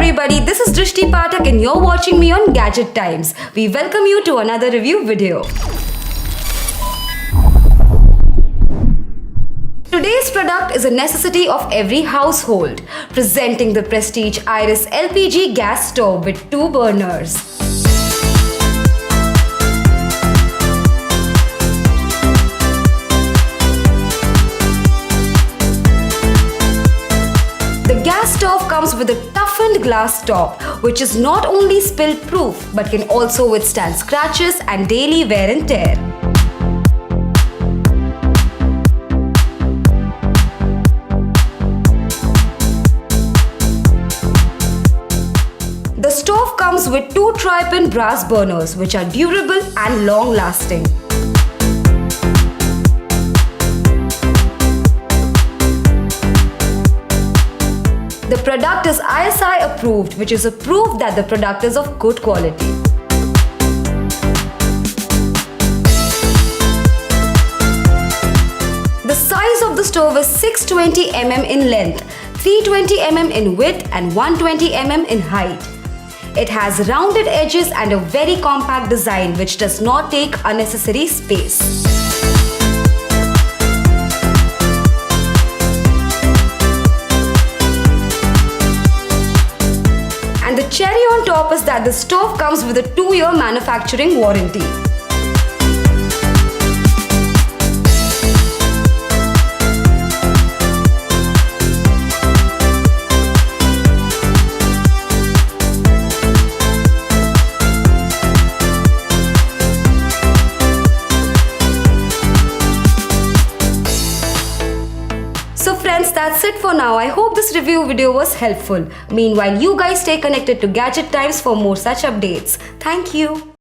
everybody, this is Drishti Pathak and you're watching me on Gadget Times. We welcome you to another review video. Today's product is a necessity of every household, presenting the Prestige Iris LPG gas stove with 2 burners. The gas stove comes with a toughened glass top, which is not only spill proof but can also withstand scratches and daily wear and tear. The stove comes with 2 tri-pin brass burners which are durable and long-lasting. The product is ISI approved, which is a proof that the product is of good quality. The size of the stove is 620 mm in length, 320 mm in width and 120 mm in height. It has rounded edges and a very compact design which does not take unnecessary space. And the cherry on top is that the stove comes with a 2-year manufacturing warranty. So friends, that's it for now. I hope this review video was helpful. Meanwhile, you guys stay connected to Gadget Times for more such updates. Thank you.